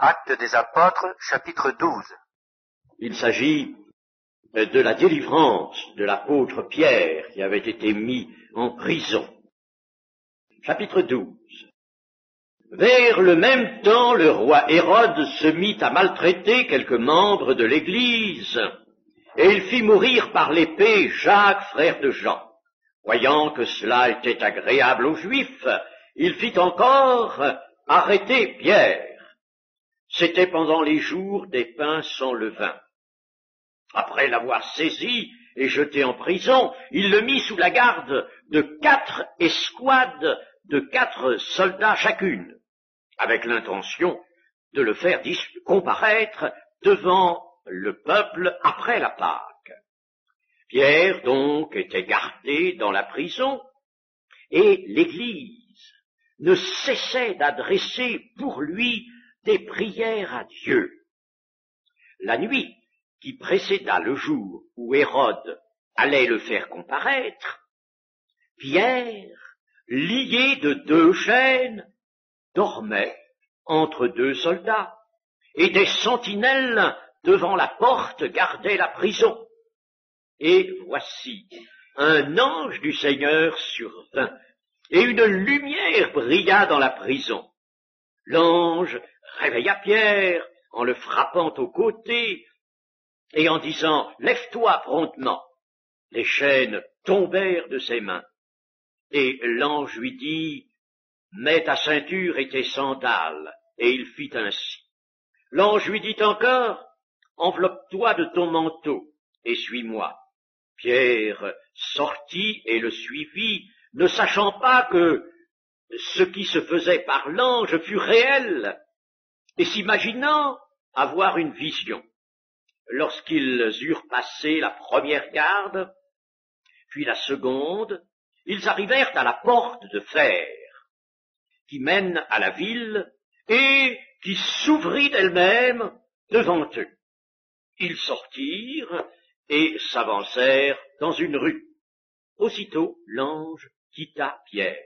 Actes des Apôtres, chapitre 12. Il s'agit de la délivrance de l'apôtre Pierre qui avait été mis en prison. Chapitre 12. Vers le même temps, le roi Hérode se mit à maltraiter quelques membres de l'Église, et il fit mourir par l'épée Jacques, frère de Jean. Voyant que cela était agréable aux Juifs, il fit encore arrêter Pierre. C'était pendant les jours des pains sans levain. Après l'avoir saisi et jeté en prison, il le mit sous la garde de 4 escouades de 4 soldats chacune, avec l'intention de le faire comparaître devant le peuple après la Pâque. Pierre donc était gardé dans la prison, et l'Église ne cessait d'adresser pour lui des prières à Dieu. La nuit qui précéda le jour où Hérode allait le faire comparaître, Pierre, lié de 2 chaînes, dormait entre 2 soldats, et des sentinelles devant la porte gardaient la prison. Et voici, un ange du Seigneur survint, et une lumière brilla dans la prison. L'ange réveilla Pierre en le frappant au côté et en disant « Lève-toi promptement ». Les chaînes tombèrent de ses mains. Et l'ange lui dit « Mets ta ceinture et tes sandales ». Et il fit ainsi. L'ange lui dit encore « Enveloppe-toi de ton manteau et suis-moi ». Pierre sortit et le suivit, ne sachant pas que ce qui se faisait par l'ange fut réel, et s'imaginant avoir une vision. Lorsqu'ils eurent passé la première garde, puis la seconde, ils arrivèrent à la porte de fer, qui mène à la ville, et qui s'ouvrit d'elle-même devant eux. Ils sortirent et s'avancèrent dans une rue. Aussitôt, l'ange quitta Pierre.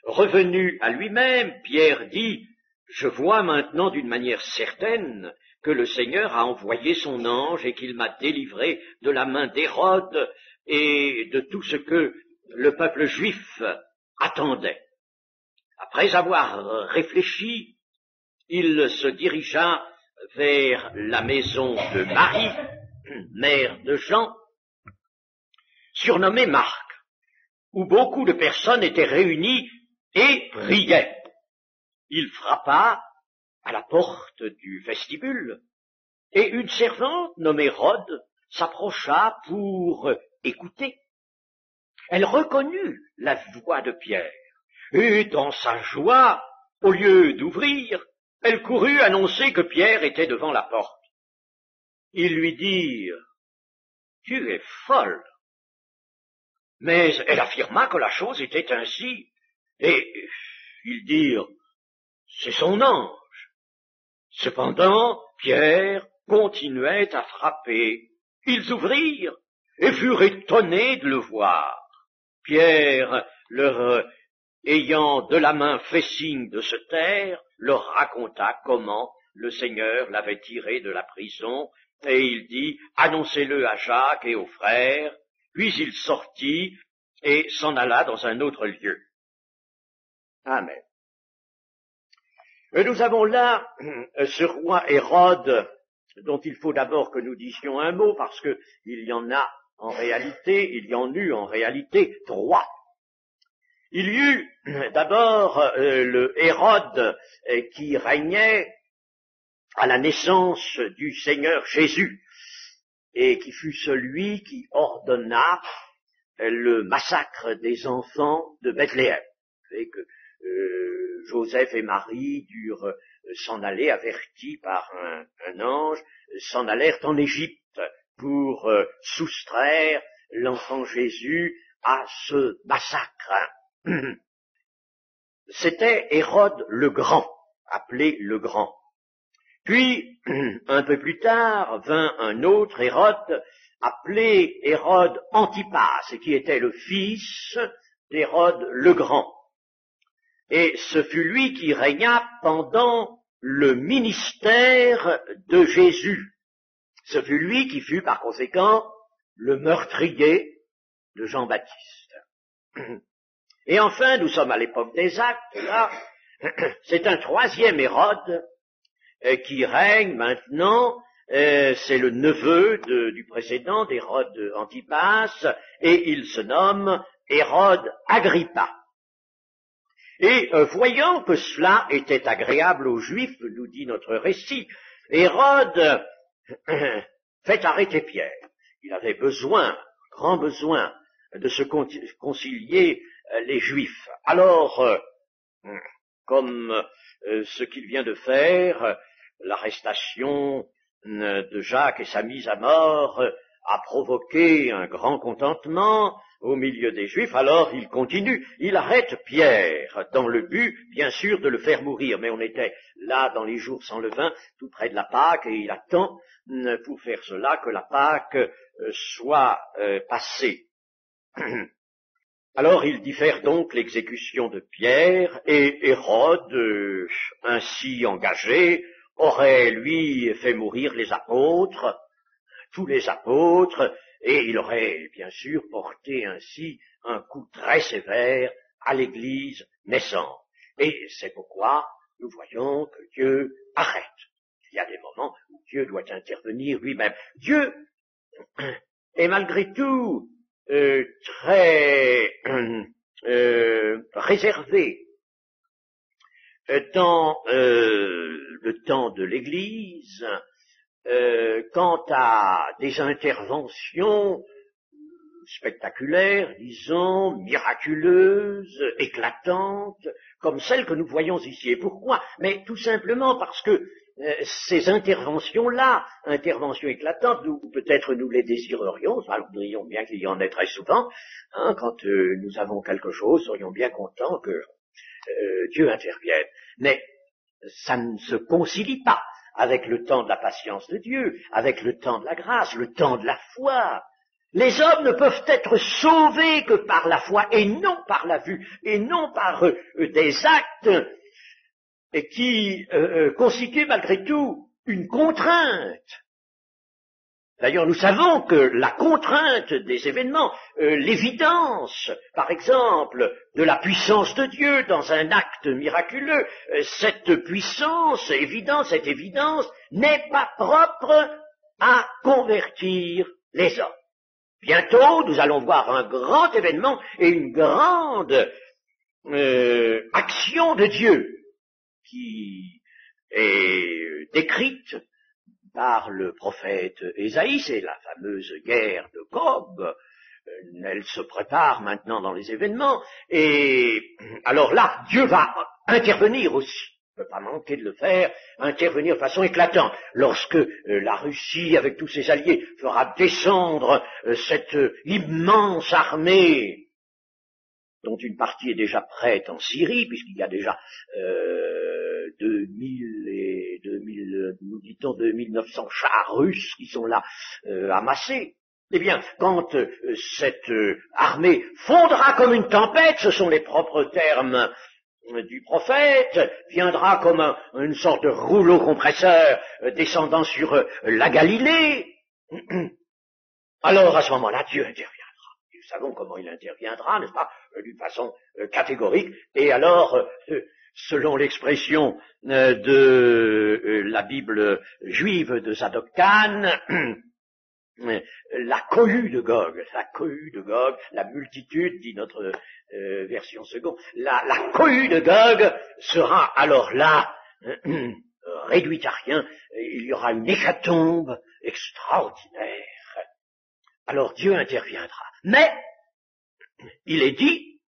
Revenu à lui-même, Pierre dit « Je vois maintenant d'une manière certaine que le Seigneur a envoyé son ange et qu'il m'a délivré de la main d'Hérode et de tout ce que le peuple juif attendait. » Après avoir réfléchi, il se dirigea vers la maison de Marie, mère de Jean, surnommée Marc, où beaucoup de personnes étaient réunies et priaient. Il frappa à la porte du vestibule, et une servante nommée Rhode s'approcha pour écouter. Elle reconnut la voix de Pierre, et dans sa joie, au lieu d'ouvrir, elle courut annoncer que Pierre était devant la porte. Ils lui dirent « Tu es folle !» Mais elle affirma que la chose était ainsi, et ils dirent « C'est son ange !» Cependant, Pierre continuait à frapper. Ils ouvrirent et furent étonnés de le voir. Pierre, leur ayant de la main fait signe de se taire, leur raconta comment le Seigneur l'avait tiré de la prison, et il dit « Annoncez-le à Jacques et aux frères ». Puis il sortit et s'en alla dans un autre lieu. Amen. Nous avons là ce roi Hérode, dont il faut d'abord que nous disions un mot, parce que il y en eut en réalité 3. Il y eut d'abord le Hérode qui régnait à la naissance du Seigneur Jésus, et qui fut celui qui ordonna le massacre des enfants de Bethléem. Vous savez que Joseph et Marie durent s'en aller, avertis par un ange, s'en allèrent en Égypte pour soustraire l'enfant Jésus à ce massacre. C'était Hérode le Grand, appelé le Grand. Puis, un peu plus tard, vint un autre Hérode, appelé Hérode Antipas, et qui était le fils d'Hérode le Grand. Et ce fut lui qui régna pendant le ministère de Jésus. Ce fut lui qui fut par conséquent le meurtrier de Jean-Baptiste. Et enfin, nous sommes à l'époque des Actes, là, c'est un troisième Hérode qui règne maintenant, c'est le neveu du précédent, d'Hérode Antipas, et il se nomme Hérode Agrippa. Et voyant que cela était agréable aux Juifs, nous dit notre récit, Hérode fait arrêter Pierre. Il avait besoin, grand besoin, de se concilier les Juifs. Alors, comme ce qu'il vient de faire, l'arrestation de Jacques et sa mise à mort a provoqué un grand contentement au milieu des Juifs, alors il continue, il arrête Pierre, dans le but, bien sûr, de le faire mourir, mais on était là dans les jours sans levain, tout près de la Pâque, et il attend pour faire cela que la Pâque soit passée. Alors il diffère donc l'exécution de Pierre, et Hérode, ainsi engagé, aurait, lui, fait mourir les apôtres, tous les apôtres, et il aurait, bien sûr, porté ainsi un coup très sévère à l'Église naissante. Et c'est pourquoi nous voyons que Dieu arrête. Il y a des moments où Dieu doit intervenir lui-même. Dieu est malgré tout très réservé dans le temps de l'Église quant à des interventions spectaculaires, disons, miraculeuses, éclatantes, comme celles que nous voyons ici. Et pourquoi? Mais tout simplement parce que ces interventions-là, interventions éclatantes, peut-être nous les désirerions, nous voudrions bien qu'il y en ait très souvent, quand nous avons quelque chose, nous serions bien contents que Dieu intervienne. Mais ça ne se concilie pas avec le temps de la patience de Dieu, avec le temps de la grâce, le temps de la foi. Les hommes ne peuvent être sauvés que par la foi et non par la vue, et non par des actes qui constituent malgré tout une contrainte. D'ailleurs, nous savons que la contrainte des événements, l'évidence, par exemple, de la puissance de Dieu dans un acte miraculeux, cette puissance, cette évidence, n'est pas propre à convertir les hommes. Bientôt, nous allons voir un grand événement et une grande action de Dieu qui est décrite par le prophète Ésaïe, c'est la fameuse guerre de Gog. Elle se prépare maintenant dans les événements, et alors là, Dieu va intervenir aussi, il ne peut pas manquer de le faire, intervenir de façon éclatante, lorsque la Russie, avec tous ses alliés, fera descendre cette immense armée, dont une partie est déjà prête en Syrie, puisqu'il y a déjà 2900 chars russes qui sont là amassés. Eh bien, quand cette armée fondra comme une tempête, ce sont les propres termes du prophète, viendra comme une sorte de rouleau compresseur descendant sur la Galilée, alors à ce moment-là, Dieu interviendra. Nous savons comment il interviendra, n'est-ce pas, d'une façon catégorique, et alors, selon l'expression de la Bible juive de Zadok-Khan, la cohue de Gog, la multitude, dit notre version seconde, la cohue de Gog sera alors là réduite à rien, il y aura une hécatombe extraordinaire. Alors Dieu interviendra. Mais il est dit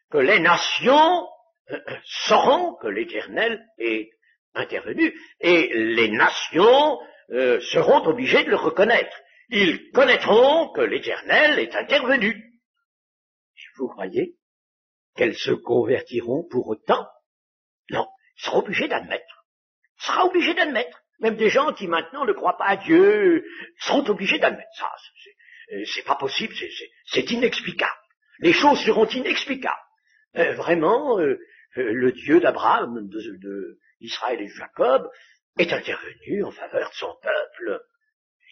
que les nations sauront que l'Éternel est intervenu, et les nations seront obligées de le reconnaître. Ils connaîtront que l'Éternel est intervenu. Vous croyez qu'elles se convertiront pour autant? Non, ils seront obligés d'admettre. Même des gens qui maintenant ne croient pas à Dieu seront obligés d'admettre ça. C'est pas possible, c'est inexplicable. Les choses seront inexplicables. Vraiment, le Dieu d'Abraham, d'Israël et de Jacob, est intervenu en faveur de son peuple.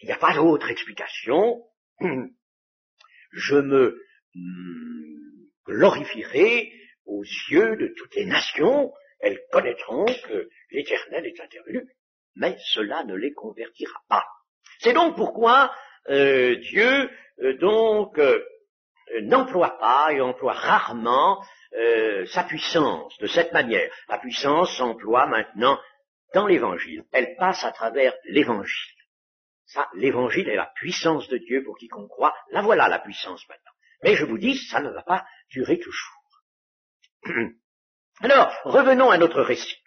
Il n'y a pas d'autre explication. Je me glorifierai aux yeux de toutes les nations. Elles connaîtront que l'Éternel est intervenu, mais cela ne les convertira pas. C'est donc pourquoi Dieu n'emploie pas et emploie rarement sa puissance de cette manière. La puissance s'emploie maintenant dans l'Évangile. Elle passe à travers l'Évangile. Ça, l'Évangile est la puissance de Dieu pour quiconque croit. La voilà la puissance maintenant. Mais je vous dis, ça ne va pas durer toujours. Alors, revenons à notre récit.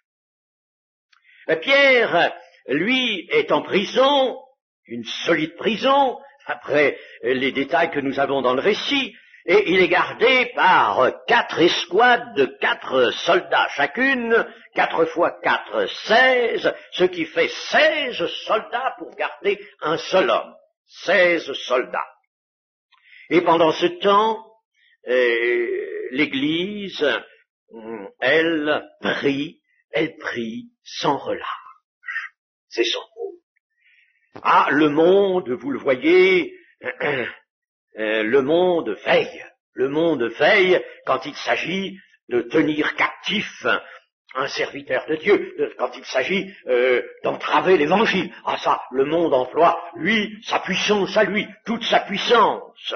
Pierre, lui, est en prison, une solide prison, après les détails que nous avons dans le récit, et il est gardé par 4 escouades de 4 soldats chacune, 4 fois 4, 16, ce qui fait 16 soldats pour garder un seul homme. 16 soldats. Et pendant ce temps, l'Église, elle prie sans relâche. C'est son mot. Ah, le monde, vous le voyez, le monde veille quand il s'agit de tenir captif un serviteur de Dieu, quand il s'agit d'entraver l'Évangile. Ah ça, le monde emploie, lui, sa puissance à lui, toute sa puissance.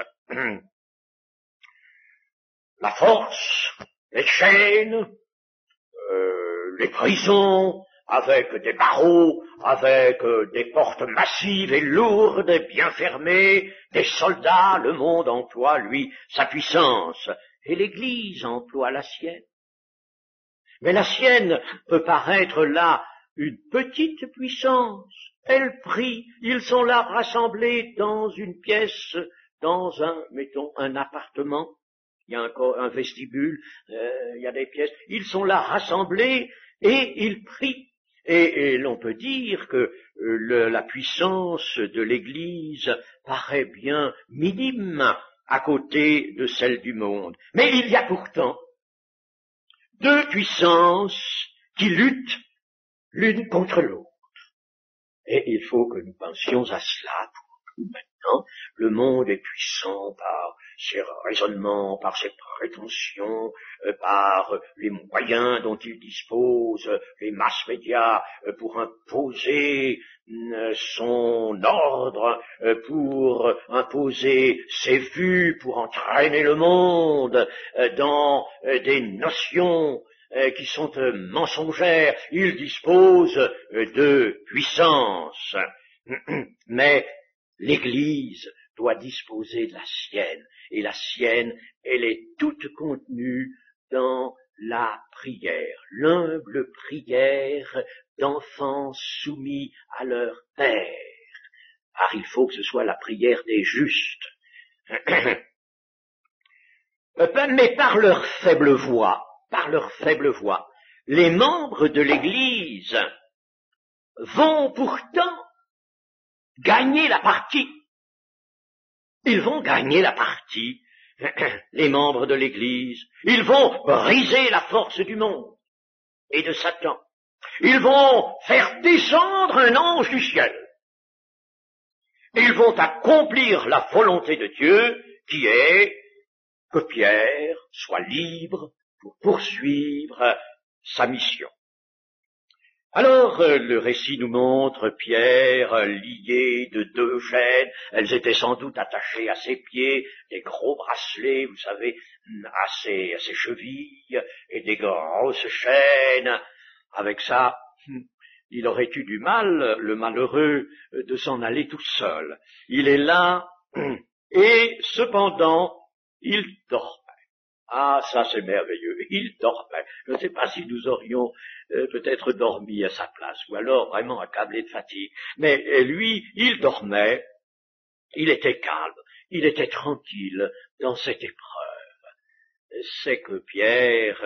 La force, les chaînes, les prisons, avec des barreaux, avec des portes massives et lourdes, et bien fermées, des soldats, le monde emploie, lui, sa puissance, et l'Église emploie la sienne. Mais la sienne peut paraître là une petite puissance. Elle prie, ils sont là rassemblés dans une pièce, dans un appartement. Il y a un vestibule, il y a des pièces. Ils sont là rassemblés et ils prient. Et l'on peut dire que la puissance de l'Église paraît bien minime à côté de celle du monde. Mais il y a pourtant 2 puissances qui luttent l'une contre l'autre. Et il faut que nous pensions à cela pour maintenant. Le monde est puissant par ses raisonnements, par ses prétentions, par les moyens dont il dispose, les masses médias, pour imposer son ordre, pour imposer ses vues, pour entraîner le monde dans des notions qui sont mensongères. Il dispose de puissance. Mais l'Église doit disposer de la sienne, et la sienne, elle est toute contenue dans la prière, l'humble prière d'enfants soumis à leur Père, car il faut que ce soit la prière des justes. Mais par leur faible voix, les membres de l'Église vont pourtant gagner la partie. Ils vont gagner la partie, les membres de l'Église. Ils vont briser la force du monde et de Satan. Ils vont faire descendre un ange du ciel. Ils vont accomplir la volonté de Dieu qui est que Pierre soit libre pour poursuivre sa mission. Alors, le récit nous montre Pierre lié de 2 chaînes. Elles étaient sans doute attachées à ses pieds, des gros bracelets, vous savez, à ses chevilles, et des grosses chaînes. Avec ça, il aurait eu du mal, le malheureux, de s'en aller tout seul. Il est là, et cependant, il dormait. Ah, ça c'est merveilleux, il dormait. Je ne sais pas si nous aurions peut-être dormi à sa place, ou alors vraiment accablé de fatigue. Mais lui, il dormait, il était calme, il était tranquille dans cette épreuve. C'est que Pierre,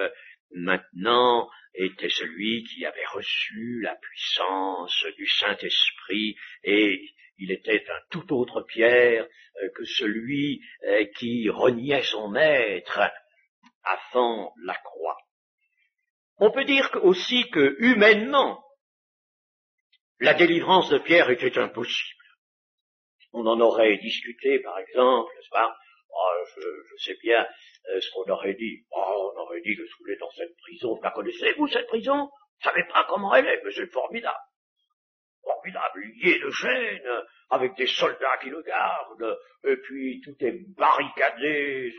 maintenant, était celui qui avait reçu la puissance du Saint-Esprit, et il était un tout autre Pierre que celui qui reniait son maître avant la croix. On peut dire aussi que, humainement, la délivrance de Pierre était impossible. On en aurait discuté, par exemple, n'est-ce pas? Oh, je sais bien ce qu'on aurait dit. Oh, on aurait dit que vous êtes dans cette prison. La connaissez-vous, cette prison? Vous ne savez pas comment elle est, mais c'est formidable. Formidable, lié de chaînes, avec des soldats qui le gardent, et puis tout est barricadé.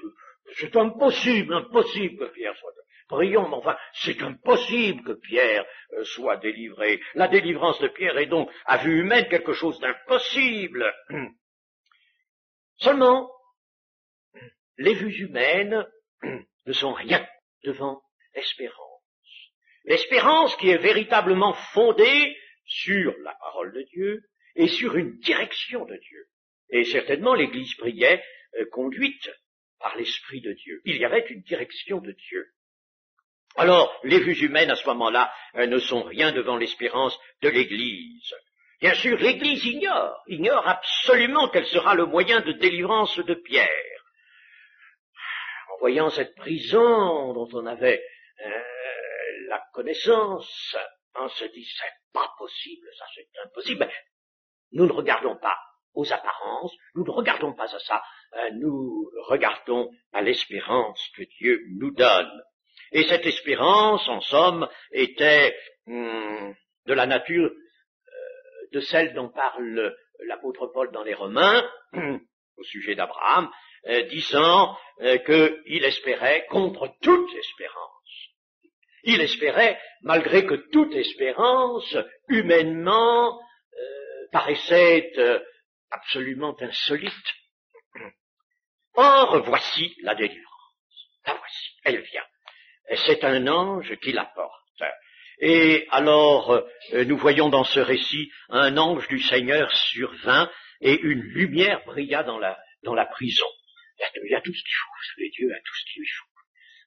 C'est impossible que Pierre soit... Prions, mais enfin, c'est impossible que Pierre soit délivré. La délivrance de Pierre est donc, à vue humaine, quelque chose d'impossible. Seulement, les vues humaines ne sont rien devant l'espérance. L'espérance qui est véritablement fondée sur la parole de Dieu et sur une direction de Dieu. Et certainement l'Église priait conduite par l'Esprit de Dieu. Il y avait une direction de Dieu. Alors, les vues humaines à ce moment-là ne sont rien devant l'espérance de l'Église. Bien sûr, l'Église ignore absolument quel sera le moyen de délivrance de Pierre. En voyant cette prison dont on avait la connaissance, on se dit, c'est pas possible, ça c'est impossible. Nous ne regardons pas aux apparences, nous ne regardons pas à ça, nous regardons à l'espérance que Dieu nous donne. Et cette espérance, en somme, était de la nature de celle dont parle l'apôtre Paul dans les Romains, au sujet d'Abraham, disant qu'il espérait contre toute espérance. Il espérait, malgré que toute espérance, humainement, paraissait absolument insolite. Or, voici la délivrance. La voici, elle vient. C'est un ange qui l'apporte. Et alors, nous voyons dans ce récit, un ange du Seigneur survint et une lumière brilla dans la prison. Il y a tout ce qu'il faut, vous savez, Dieu a tout ce qu'il faut.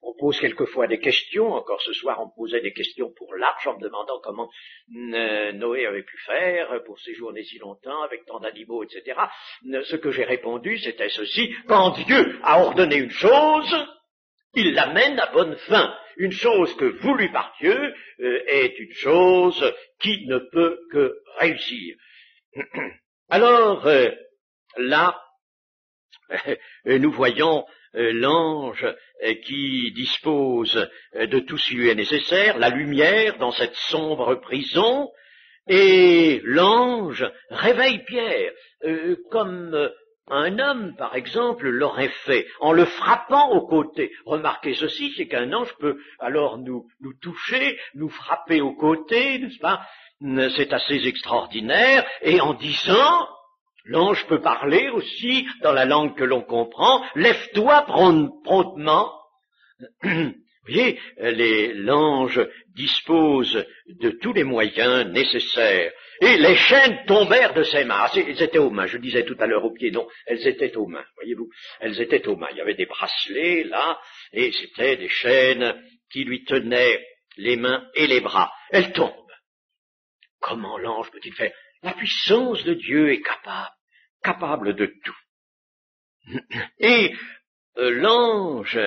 On pose quelquefois des questions, encore ce soir on posait des questions pour l'arche en me demandant comment Noé avait pu faire pour séjourner si longtemps avec tant d'animaux, etc. Ce que j'ai répondu, c'était ceci: quand Dieu a ordonné une chose, il l'amène à bonne fin. Une chose que voulue par Dieu est une chose qui ne peut que réussir. Alors, là, nous voyons l'ange qui dispose de tout ce qui lui est nécessaire, la lumière dans cette sombre prison, et l'ange réveille Pierre, comme un homme, par exemple, l'aurait fait, en le frappant au côté. Remarquez ceci, c'est qu'un ange peut alors nous toucher, nous frapper au côté, n'est-ce pas? C'est assez extraordinaire, et en disant... L'ange peut parler aussi dans la langue que l'on comprend. Lève-toi promptement. Vous voyez, l'ange dispose de tous les moyens nécessaires. Et les chaînes tombèrent de ses mains. Elles étaient aux mains. Je disais tout à l'heure aux pieds. Non, elles étaient aux mains. Voyez-vous, elles étaient aux mains. Il y avait des bracelets là, et c'était des chaînes qui lui tenaient les mains et les bras. Elles tombent. Comment l'ange peut-il faire? La puissance de Dieu est capable de tout. Et l'ange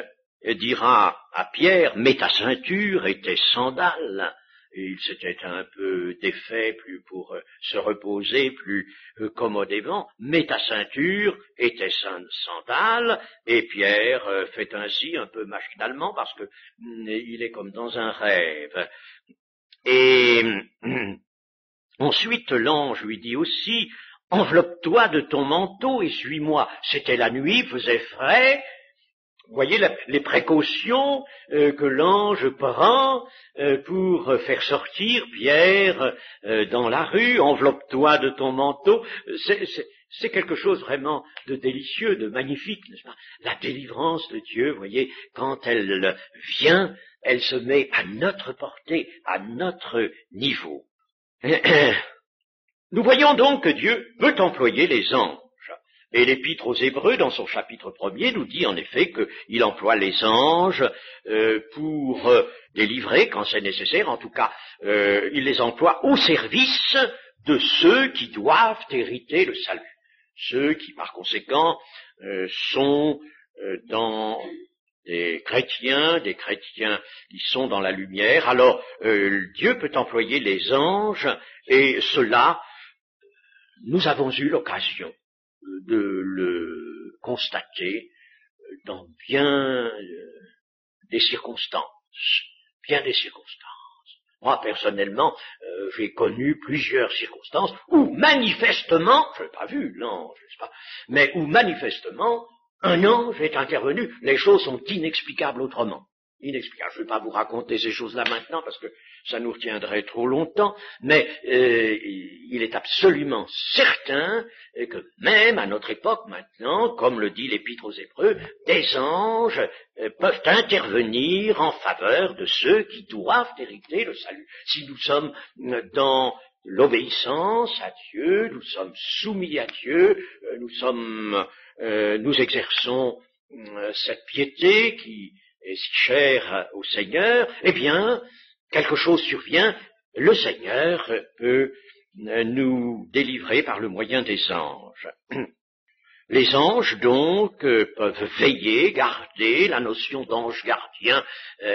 dira à Pierre, mets ta ceinture et tes sandales. Et il s'était un peu défait, plus pour se reposer, plus commodément. Mets ta ceinture et tes sandales. Et Pierre fait ainsi, un peu machinalement, parce que il est comme dans un rêve. Et ensuite, l'ange lui dit aussi, enveloppe-toi de ton manteau et suis-moi. C'était la nuit, faisait frais. Vous voyez les précautions que l'ange prend pour faire sortir Pierre dans la rue. Enveloppe-toi de ton manteau. C'est quelque chose vraiment de délicieux, de magnifique, n'est-ce pas? La délivrance de Dieu, vous voyez, quand elle vient, elle se met à notre portée, à notre niveau. Nous voyons donc que Dieu peut employer les anges. Et l'Épître aux Hébreux, dans son chapitre 1er, nous dit en effet qu'il emploie les anges pour délivrer quand c'est nécessaire. En tout cas, il les emploie au service de ceux qui doivent hériter le salut. Ceux qui, par conséquent, sont dans des chrétiens qui sont dans la lumière, alors Dieu peut employer les anges, et cela, nous avons eu l'occasion de le constater dans bien des circonstances. Moi, personnellement, j'ai connu plusieurs circonstances où manifestement, je n'ai pas vu l'ange, mais où manifestement, un ange est intervenu. Les choses sont inexplicables autrement. Inexplicables. Je ne vais pas vous raconter ces choses-là maintenant parce que ça nous retiendrait trop longtemps, mais il est absolument certain que même à notre époque maintenant, comme le dit l'Épître aux Hébreux, des anges peuvent intervenir en faveur de ceux qui doivent hériter le salut. Si nous sommes dans l'obéissance à Dieu, nous sommes soumis à Dieu, nous exerçons cette piété qui est si chère au Seigneur, eh bien, quelque chose survient, le Seigneur peut nous délivrer par le moyen des anges. Les anges, donc, peuvent veiller, garder. La notion d'ange gardien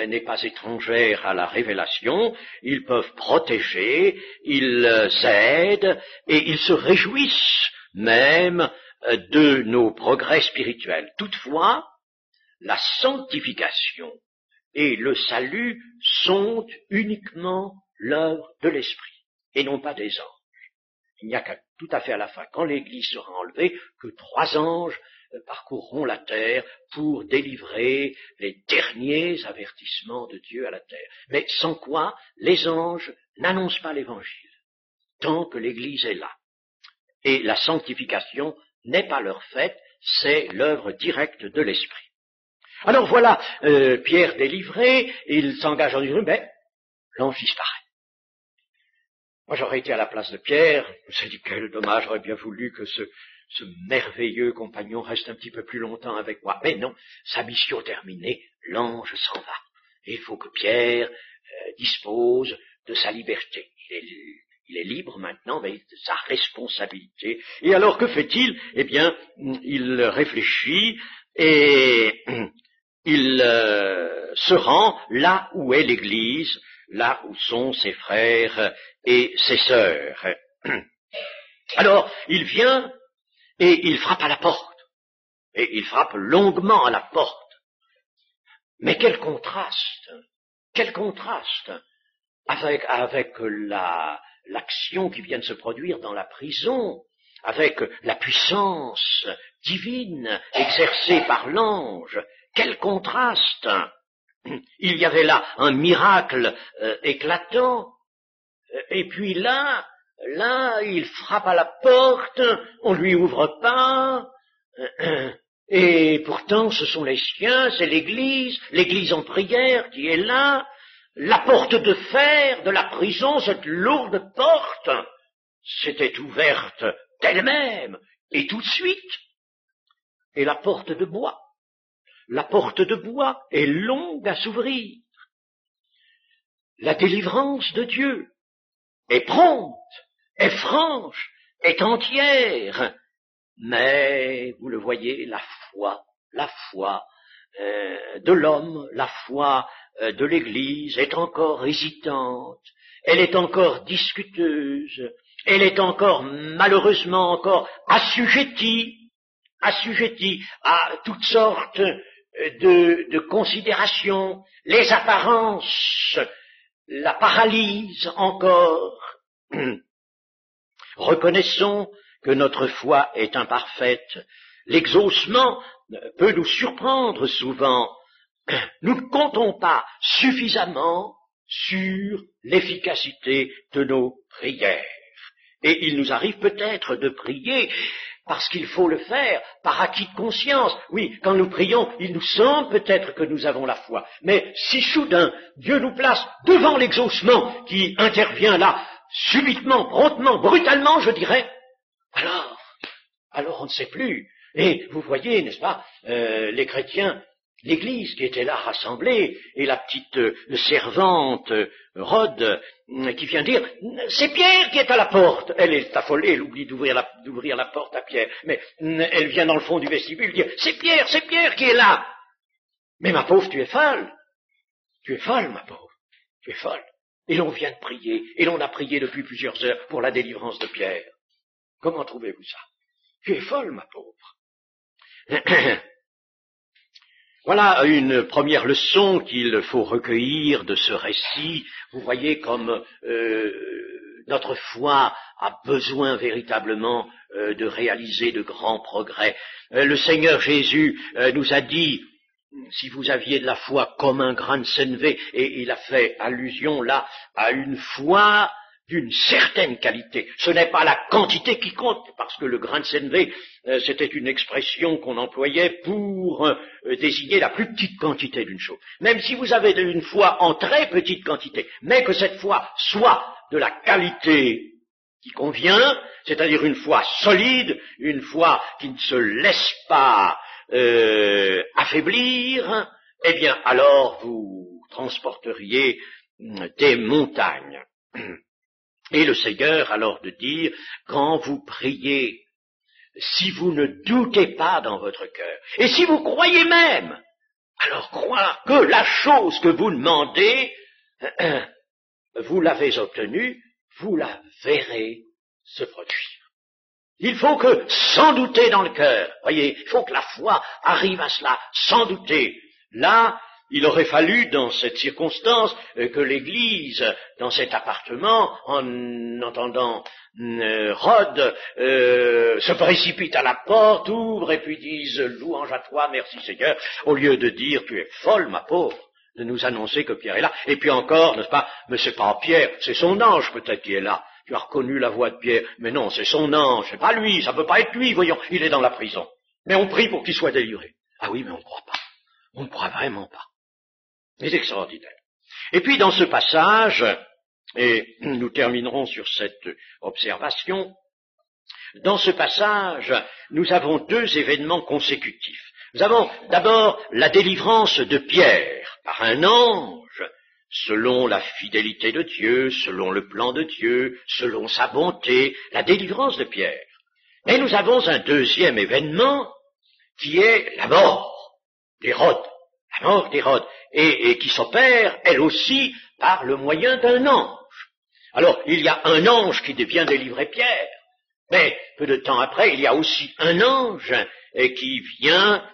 n'est pas étrangère à la révélation. Ils peuvent protéger, ils aident, et ils se réjouissent même de nos progrès spirituels. Toutefois, la sanctification et le salut sont uniquement l'œuvre de l'Esprit, et non pas des anges. Il n'y a qu'à tout à fait à la fin, quand l'Église sera enlevée, que 3 anges parcourront la terre pour délivrer les derniers avertissements de Dieu à la terre. Mais sans quoi, les anges n'annoncent pas l'Évangile, tant que l'Église est là. Et la sanctification n'est pas leur fait, c'est l'œuvre directe de l'Esprit. Alors voilà, Pierre délivré, il s'engage en disant, mais l'ange disparaît. Moi j'aurais été à la place de Pierre, je me suis dit quel dommage, j'aurais bien voulu que ce merveilleux compagnon reste un petit peu plus longtemps avec moi. Mais non, sa mission terminée, l'ange s'en va. Et il faut que Pierre dispose de sa liberté. Il est libre maintenant, mais de sa responsabilité. Et alors que fait-il? Eh bien, il réfléchit et il se rend là où est l'Église, là où sont ses frères et ses sœurs. Alors, il vient et il frappe à la porte. Et il frappe longuement à la porte. Mais quel contraste avec l'action qui vient de se produire dans la prison, avec la puissance divine exercée par l'ange. Quel contraste! Il y avait là un miracle éclatant, et puis là, il frappe à la porte, on lui ouvre pas, et pourtant ce sont les siens, c'est l'Église en prière qui est là, la porte de fer de la prison, cette lourde porte, s'était ouverte d'elle-même, et tout de suite, et la porte de bois est longue à s'ouvrir. La délivrance de Dieu est prompte, est franche, est entière. Mais, vous le voyez, la foi de l'homme, la foi de l'Église est encore hésitante, elle est encore discuteuse, elle est encore, malheureusement, encore assujettie à toutes sortes de considérations. Les apparences la paralysent encore. Reconnaissons que notre foi est imparfaite. L'exaucement peut nous surprendre souvent. Nous ne comptons pas suffisamment sur l'efficacité de nos prières. Et il nous arrive peut-être de prier parce qu'il faut le faire par acquis de conscience. Oui, quand nous prions, il nous semble peut-être que nous avons la foi. Mais si soudain, Dieu nous place devant l'exaucement qui intervient là, subitement, promptement, brutalement, je dirais, alors on ne sait plus. Et vous voyez, n'est-ce pas, les chrétiens, l'Église qui était là rassemblée, et la petite servante Rhodes qui vient dire « C'est Pierre qui est à la porte !» Elle est affolée, elle oublie d'ouvrir la porte à Pierre. Mais elle vient dans le fond du vestibule dire « C'est Pierre qui est là !» Mais ma pauvre, tu es folle. Tu es folle, ma pauvre. Tu es folle. Et l'on vient de prier, et l'on a prié depuis plusieurs heures pour la délivrance de Pierre. Comment trouvez-vous ça? Tu es folle, ma pauvre. Voilà une première leçon qu'il faut recueillir de ce récit. Vous voyez comme notre foi a besoin véritablement de réaliser de grands progrès. Le Seigneur Jésus nous a dit, si vous aviez de la foi comme un grain de sénévé, et il a fait allusion là à une foi d'une certaine qualité. Ce n'est pas la quantité qui compte, parce que le grain de sénévé, c'était une expression qu'on employait pour désigner la plus petite quantité d'une chose. Même si vous avez une foi en très petite quantité, mais que cette foi soit de la qualité qui convient, c'est-à-dire une foi solide, une foi qui ne se laisse pas affaiblir, eh bien alors vous transporteriez des montagnes. Et le Seigneur alors de dire, quand vous priez, si vous ne doutez pas dans votre cœur, et si vous croyez même, alors croire que la chose que vous demandez, vous l'avez obtenue, vous la verrez se produire. Il faut que, sans douter dans le cœur, voyez, il faut que la foi arrive à cela, sans douter. Là, il aurait fallu, dans cette circonstance, que l'Église, dans cet appartement, en entendant Rhodes, se précipite à la porte, ouvre et puis dise « Louange à toi, merci Seigneur », au lieu de dire « Tu es folle, ma pauvre », de nous annoncer que Pierre est là. Et puis encore, n'est-ce pas, mais c'est pas Pierre, c'est son ange peut-être qui est là. Tu as reconnu la voix de Pierre, mais non, c'est son ange, c'est pas lui, ça peut pas être lui, voyons, il est dans la prison. Mais on prie pour qu'il soit délivré. Ah oui, mais on ne croit pas. On ne croit vraiment pas. C'est extraordinaire. Et puis dans ce passage, et nous terminerons sur cette observation, dans ce passage, nous avons deux événements consécutifs. Nous avons d'abord la délivrance de Pierre par un ange, selon la fidélité de Dieu, selon le plan de Dieu, selon sa bonté, la délivrance de Pierre. Et nous avons un deuxième événement qui est la mort d'Hérode. La mort d'Hérode, et qui s'opère, elle aussi, par le moyen d'un ange. Alors, il y a un ange qui vient délivrer Pierre, mais peu de temps après, il y a aussi un ange qui vient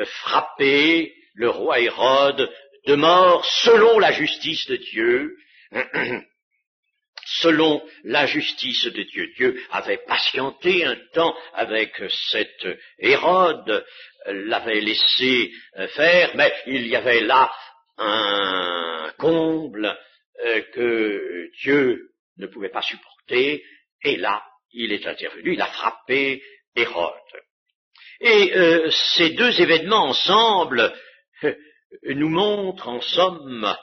frapper le roi Hérode de mort selon la justice de Dieu. Selon la justice de Dieu. Dieu avait patienté un temps avec cet Hérode, l'avait laissé faire, mais il y avait là un comble que Dieu ne pouvait pas supporter, et là, il est intervenu, il a frappé Hérode. Et ces deux événements ensemble nous montrent en somme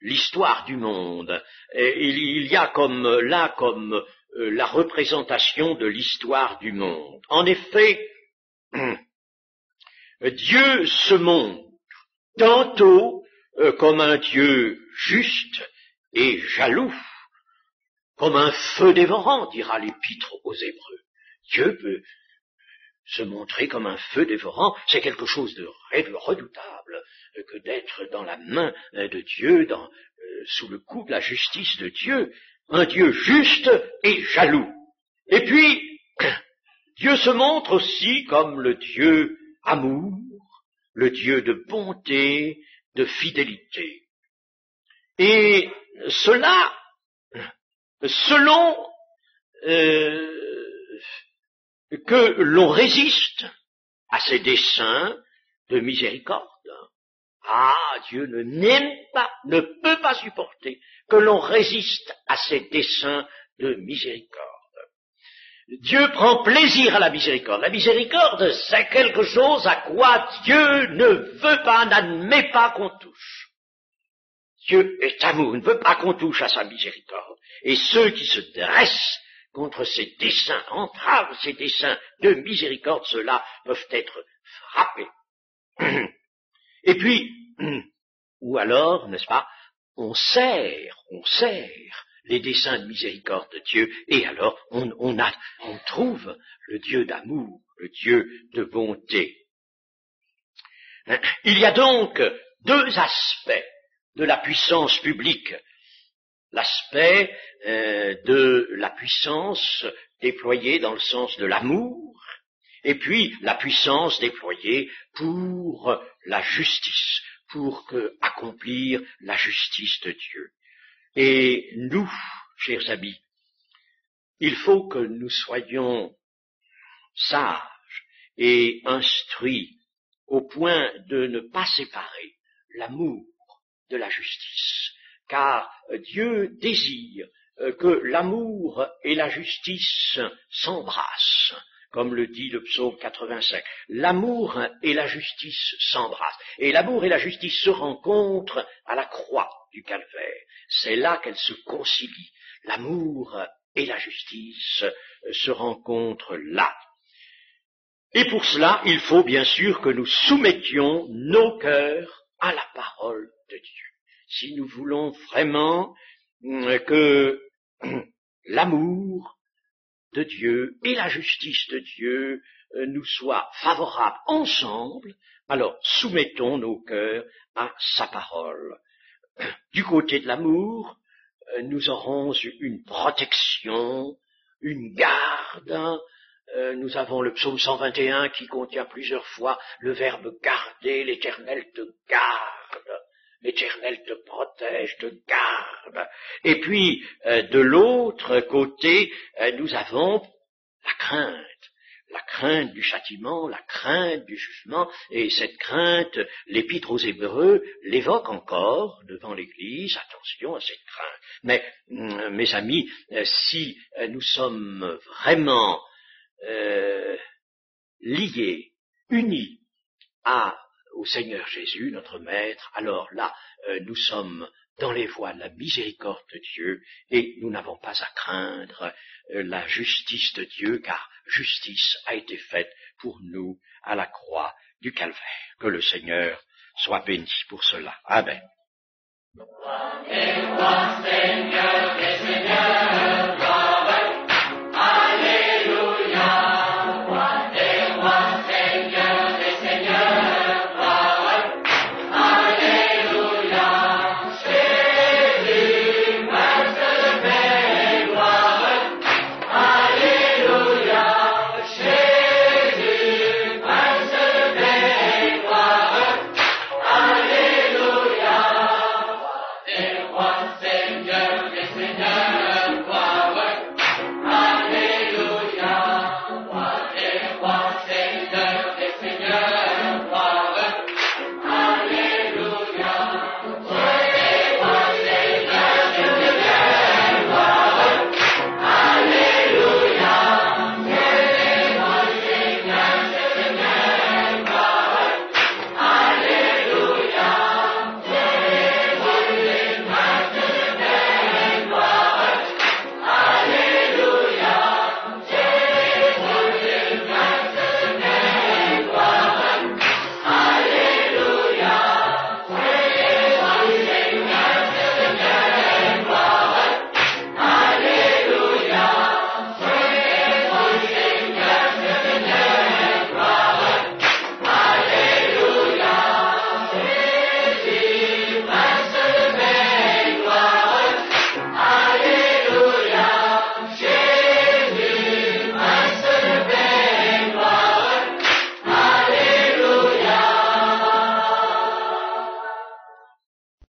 l'histoire du monde. Et il y a comme la représentation de l'histoire du monde. En effet, Dieu se montre tantôt comme un Dieu juste et jaloux, comme un feu dévorant, dira l'Épître aux Hébreux. Dieu peut se montrer comme un feu dévorant, c'est quelque chose de redoutable que d'être dans la main de Dieu, sous le coup de la justice de Dieu, un Dieu juste et jaloux. Et puis, Dieu se montre aussi comme le Dieu amour, le Dieu de bonté, de fidélité. Et cela, selon que l'on résiste à ses desseins de miséricorde. Ah, Dieu n'aime pas, ne peut pas supporter que l'on résiste à ses desseins de miséricorde. Dieu prend plaisir à la miséricorde. La miséricorde, c'est quelque chose à quoi Dieu ne veut pas, n'admet pas qu'on touche. Dieu est amour, il ne veut pas qu'on touche à sa miséricorde. Et ceux qui se dressent contre ses desseins, entravent ses desseins de miséricorde, ceux-là peuvent être frappés. Et puis, ou alors, n'est-ce pas, on sert les desseins de miséricorde de Dieu, et alors on trouve le Dieu d'amour, le Dieu de bonté. Il y a donc deux aspects de la puissance publique. L'aspect de la puissance déployée dans le sens de l'amour, et puis la puissance déployée pour la justice, pour accomplir la justice de Dieu. Et nous, chers amis, il faut que nous soyons sages et instruits au point de ne pas séparer l'amour de la justice, car Dieu désire que l'amour et la justice s'embrassent, comme le dit le psaume 85. L'amour et la justice s'embrassent, et l'amour et la justice se rencontrent à la croix du calvaire. C'est là qu'elles se concilient. L'amour et la justice se rencontrent là. Et pour cela, il faut bien sûr que nous soumettions nos cœurs à la parole de Dieu. Si nous voulons vraiment que l'amour de Dieu et la justice de Dieu nous soient favorables ensemble, alors soumettons nos cœurs à sa parole. Du côté de l'amour, nous aurons une protection, une garde. Nous avons le psaume 121 qui contient plusieurs fois le verbe garder. L'Éternel te garde, l'Éternel te protège, te garde. Et puis, de l'autre côté, nous avons la crainte du châtiment, la crainte du jugement, et cette crainte, l'Épître aux Hébreux l'évoque encore devant l'Église. Attention à cette crainte. Mais, mes amis, si nous sommes vraiment liés, unis au Seigneur Jésus, notre Maître, alors là, nous sommes dans les voies de la miséricorde de Dieu, et nous n'avons pas à craindre la justice de Dieu, car justice a été faite pour nous à la croix du calvaire. Que le Seigneur soit béni pour cela. Amen. Et toi, Seigneur des Seigneurs,